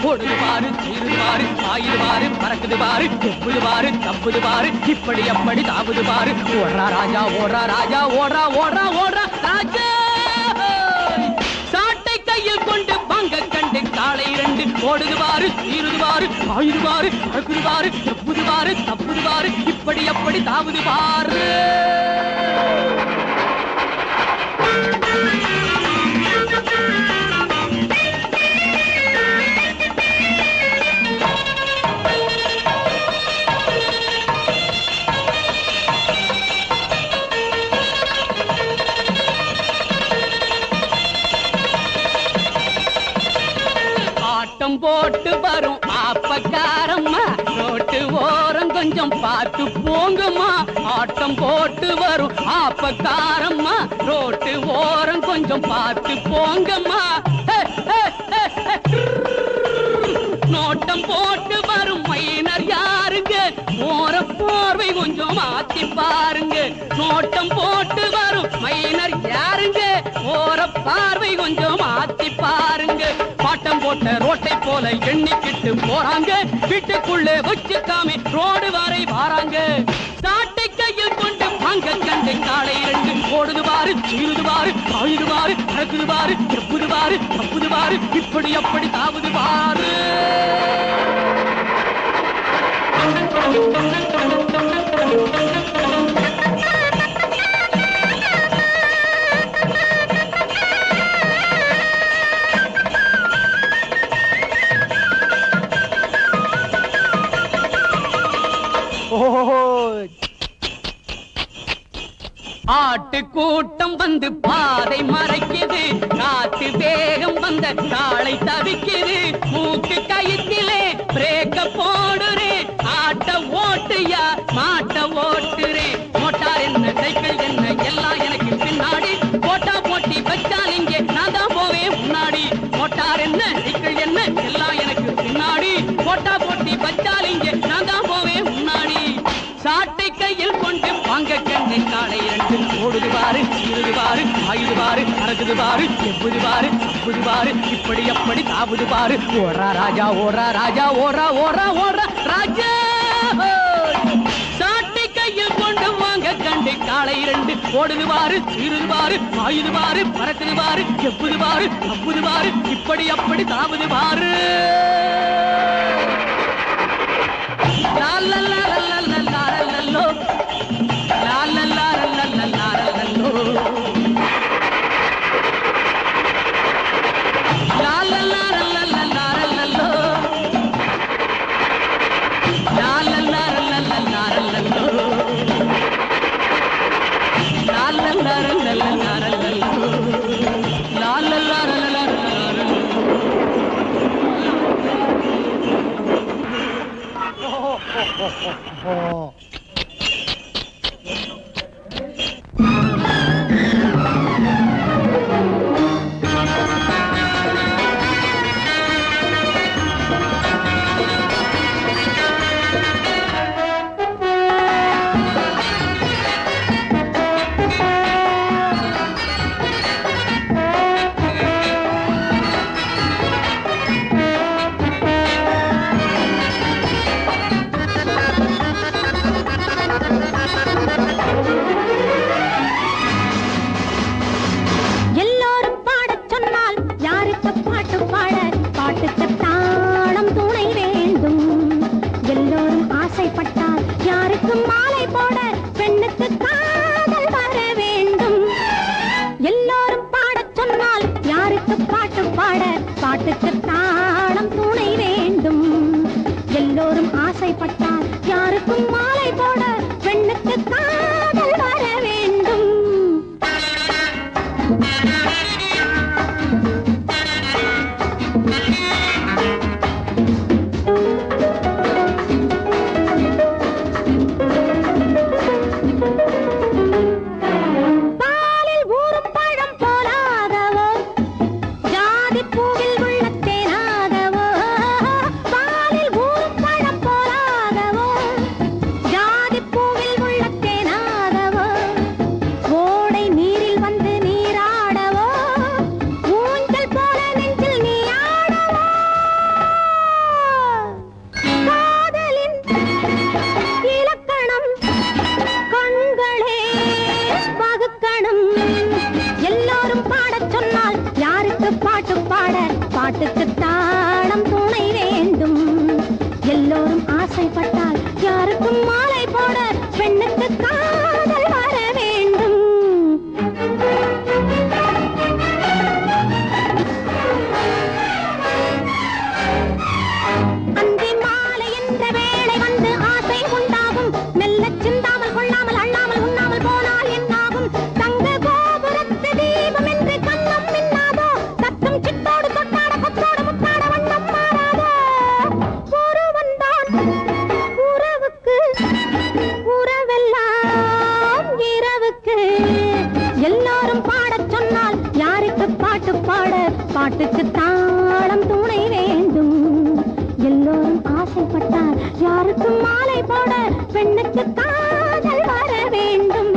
ஓடுது பாரு, சீருது பாரு, பாயுது பாரு, பறக்குது பாரு, எப்புது பாரு, தப்புது பாரு, இப்படி அப்படி தாவுது பாரு. ஓடுறா ராஜா, ஓடுறா ராஜா, ஓடுறா ஓடுறா ஓடுறா ராஜா. சாட்டை கையில் கொண்டு பங்க கண்டு காளை இரண்டு ஓடுது பாரு, சீருது பாரு, பாயுது பாரு, பறக்குது பாரு, எப்புது பாரு, தப்புது பாரு, இப்படி அப்படி தாவுது பாரு. ஆட்டம் போட்டு வரும் ஆப்பக்காரம்மா, ரோட்டு ஓரம் கொஞ்சம் பார்த்து போங்கம்மா. ஆட்டம் போட்டு வரும் ஆப்பக்காரம்மா, ரோட்டு ஓரம் கொஞ்சம் பார்த்து போங்கம்மா. நோட்டம் போட்டு வரும் மைனர் யாருங்க, போற பார்வை கொஞ்சம் மாத்தி பாருங்க. நோட்டம் போட்டு வரும் மைனர் யாருங்க, போற பார்வை கொஞ்சம் மாத்தி பாருங்க. பாட்டம் போட்ட ரோட்டை போல எண்ணிக்கிட்டு போறாங்க, வீட்டுக்குள்ளே வச்சுக்காம ரோடு வரை வாராங்க. சாட்டை கையில் கொண்டு பங்க கண்டு காளை இரண்டு ஓடுது பாரு, சீருது பாரு, பாயுது பாரு, பறக்குது பாரு, எப்புது பாரு, தப்புது பாரு, இப்படி அப்படி தாவுது பாரு. ஆட்டு கூட்டம் வந்து பாதை மறைக்குது, காத்து வேகம் வந்த காளை தவிக்குது. மூக்கு கயிற்றிலே பிரேக்க போடுறேன், ஆட்ட ஓட்டுயா மாட்ட ஓட்டுறேன். மோட்டார் என்ன சைக்கிள் என்ன எல்லாம் எனக்கு பின்னாடி, போட்டா போட்டி வச்சால் இங்கே நான் தான் போவேன் முன்னாடி. மோட்டார் என்ன சைக்கிள் என்ன எல்லாம் எனக்கு பின்னாடி, போட்டா போட்டி வச்சால் இங்கே நான் தான் போவேன் முன்னாடி. சாட்டை கையில் கொண்டு வாங்க கண்ணை காளை இரண்டு ஓடுது பாரு, சீருது பாரு, பாயுது பாரு, பறக்குது பாரு, எப்புது பாரு, தப்புது பாரு, இப்படி அப்படி தாவுது பாரு. ஓடுறா ராஜா, ஓடுறா ராஜா, ஓடுறா ஓடுறா ஓடுறா ராஜா. சாட்டை கையில் கொண்டு வாங்க கண்டு காளை இரண்டு ஓடுது பாரு, சீருது பாரு, பாயுது பாரு, பறக்குது பாரு, எப்புது பாரு, தப்புது பாரு, இப்படி அப்படி தாவுது பாரு. லா லா லா லா லா லா லல்லோ, லா லா லா லா லா லா லல்லோ, லா லா லா லா லா லா லல்லோ, லா லா லா லா லா லா லல்லோ, லா லா லா லா லா லா லல்லோ, லா லா லா லா லா லா. எல்லாரும் ஆசைப்பட்டால் யாருக்கும் மாலை போட பெண்ணுக்கு காதல் வர வேண்டும். அந்தி மாலை என்ற வேளை வந்து ஆசை உண்டாகும். மெல்ல சிந்தாமல் கொள்ளாமல் அண்ணாமல் உண்ணாமல் போனால் என்னாகும்? தங்க கோபுரத்து தீபம் என்று கண்ணம் மின்னாதோ? தத்தும் சித்தோடு தொட்டாட கொத்தோடு முத்தாட வண்ணம் மாறாதோ? ஒருவன் தான் உறவுக்கு உறவெல்லாம் இரவுக்கு. எல்லாரும் பாடச் சொன்னால் யாருக்கு பாட்டு பாட? பாட்டுக்கு தாளம் துணை வேண்டும். எல்லோரும் ஆசைப்பட்டால் யாருக்கும் மாலை போட பெண்ணுக்கு காதல் வர வேண்டும்.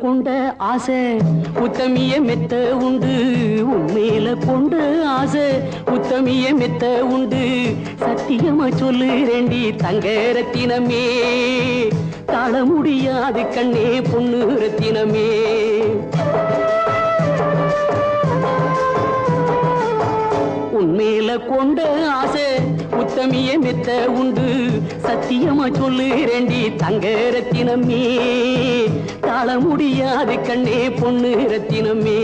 கொண்ட ஆசை உத்தமிய மெத்த உண்டு. உண்மையில கொண்ட ஆசை உத்தமிய மெத்த உண்டு. சத்தியமா சொல்லுறேண்டி தங்க ரத்தினமே, தாழ முடியாது கண்ணே பொண்ணு ரத்தினமே. உண்மையில கொண்ட ஆசை உத்தமிய மெத்த உண்டு. சத்தியமா சொல்லுறேண்டி தங்க ரத்தினமே, தாழ முடியாது கண்ணே பொண்ணு ரத்தினமே.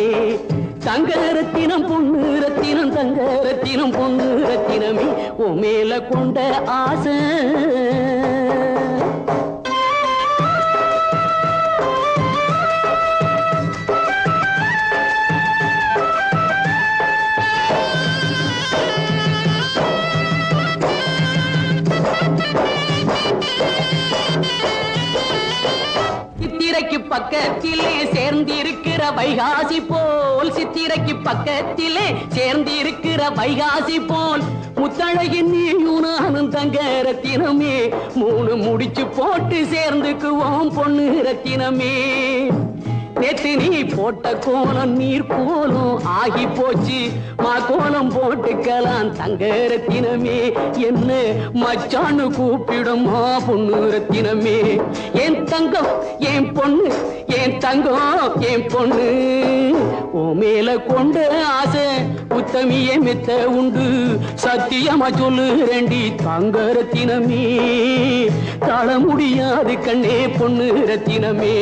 தங்க ரத்தினம் பொண்ணு ரத்தினம், தங்க ரத்தினம் பொண்ணு ரத்தினமே. உன் மேல கொண்ட ஆசை சித்திரைக்கு பக்கத்திலே சேர்ந்திருக்கிற வைகாசி போல், சித்திரைக்கு பக்கத்திலே சேர்ந்திருக்கிற வைகாசி போல். முத்தழகின் நீயும் நானும் தங்க ரத்தினமே, மூணு முடிச்சு போட்டு சேர்ந்துக்குவோம் பொண்ணு ரத்தினமே. நேத்து நீ போட்ட கோலம் நீர் கோலம் ஆகி போச்சு, மா கோலம் போட்டுக்கலாம் தங்க ரத்தினமே. என்ன மச்சான்னு கூப்பிடுமா பொண்ணு ரத்தினமே. என் தங்கம் என் பொண்ணு, என் தங்கம் என் பொண்ணு. ஓ மேல கொண்ட ஆசை உத்தமிய மெத்த உண்டு. சத்தியமா சொல்லுறேண்டி தங்க ரத்தினமே, தாழ முடியாது கண்ணே பொண்ணு ரத்தினமே.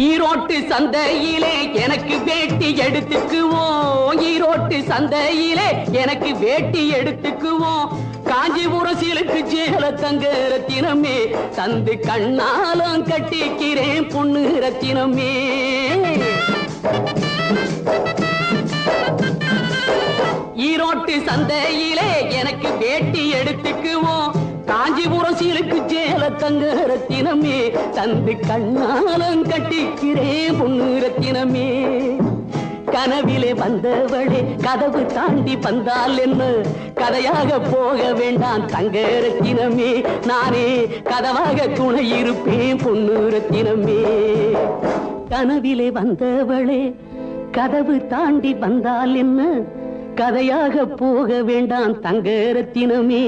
ஈரோட்டு சந்தையிலே எனக்கு வேட்டி எடுத்துக்குவோம், ஈரோட்டு சந்தையிலே எனக்கு வேட்டி எடுத்துக்குவோம். காஞ்சிபுரம் சீலுக்கு சேல தங்க ரத்தினமே, தந்து கண்ணாலம் கட்டிக்கிறேன் பொண்ணு ரத்தினமே. ஈரோட்டு சந்தையிலே எனக்கு வேட்டி எடுத்துக்குவோம். காஞ்சிபுரம் சீலுக்கு சேல தங்க ரத்தினமே, தந்து கண்ணாலம் கட்டிக்கிறேன் பொண்ணு ரத்தினமே. கனவிலே வந்தவளே கதவு தாண்டி வந்தால் என்ன, கதையாக போக வேண்டாம் தங்க ரத்தினமே. நானே கதவாக துணை இருப்பேன் பொண்ணு ரத்தினமே. கனவிலே வந்தவளே கதவு தாண்டி வந்தால் என்ன, கதையாக போக வேண்டாம் தங்க ரத்தினமே.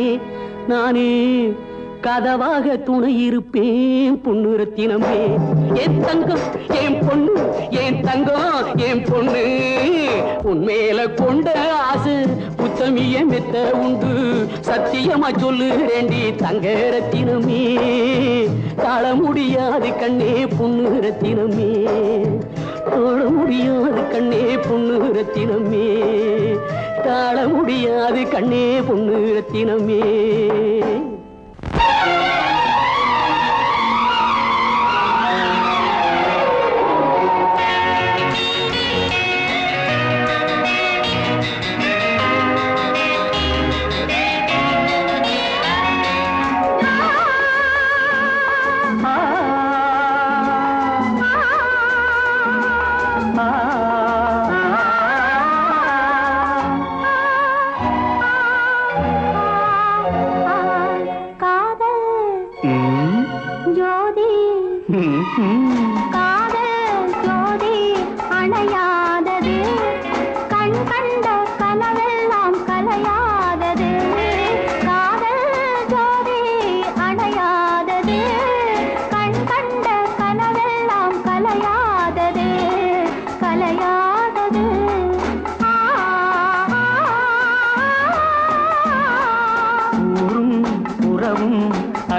நானே கதவாக துணை இருப்பேன் பொண்ணு ரத்தினமே. என் தங்கம் என் பொண்ணு, என் தங்கம் என் பொண்ணு. உன்மேல கொண்ட ஆசை உத்தமிய மெத்த உண்டு. சத்தியமா சொல்லுறேண்டி தங்க ரத்தினமே, தாழ முடியாது கண்ணே பொண்ணு ரத்தினமே. தாழ முடியாது கண்ணே பொண்ணு ரத்தினமே, தாழ முடியாது கண்ணே பொண்ணு ரத்தினமே.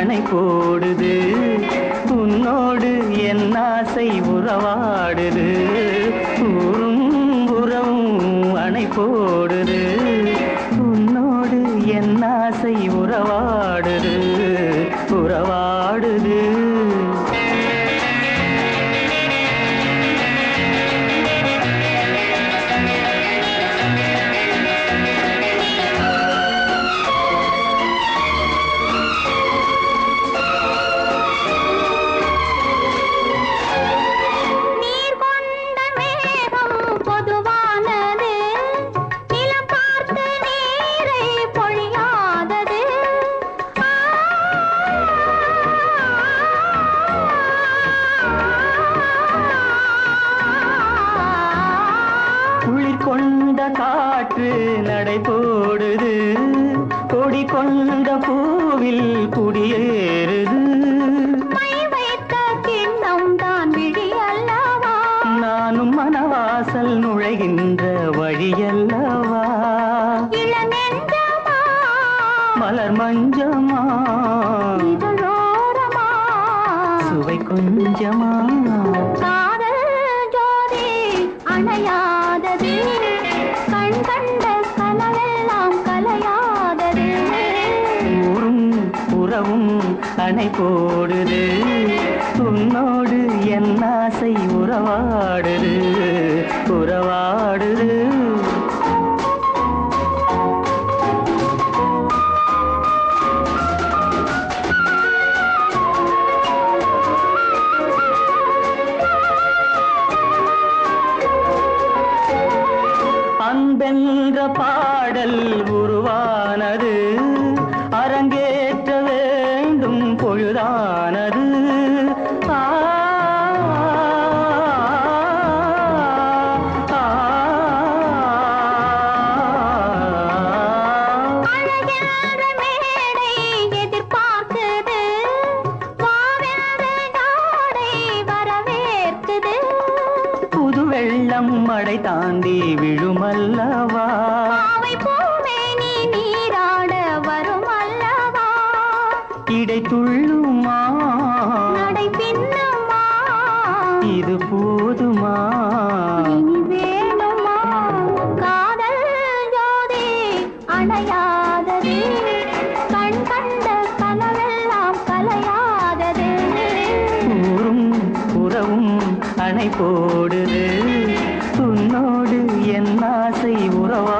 அணை போடுது உன்னோடு என் ஆசை உறவாடுது ஊரும் உறவும் அணை போடுது உன்னோடு என் ஆசை உறவாடுது உறவாடுது கொண்ட காற்று நடை போடுது கொடி கொண்ட பூவில் குடியேறுது மை வைத்த கிண்ணம் தான் விழி அல்லவா நானும் மனவாசல் நுழைகின்ற வழியல்லவா இளநெஞ்சமா மலர் மஞ்சமா இதழோரமா சுவை கொஞ்சமா காதல் ஜோதி அணையாதது கண் கண்ட கனவெல்லாம் கலையாதது ஊரும் உறவும் அணை போடுது உன்னோடு என் ஆசை உறவாடுது உறவாடுது அன்பென்ற பாடல் உருவானது அரங்கேற்ற வேண்டும் பொழுதானது அழகின்ற மேடை எதிர்பார்க்குது வாவென்ற நாடை வரவேற்குது புது வெள்ளம் மடை தாண்டி விழுமல்லவா பாவை பூவே நீ நீராட வரும் அல்லவா இடை துள்ளுமா நடை பின்னுமா இது போதுமா இனி வேணுமா காதல் ஜோதி அணையாதது கண் கண்ட கனவெல்லாம் கலையாதது ஊரும் உறவும் அணை போடுது உன்னோடு என் ஆசை உறவா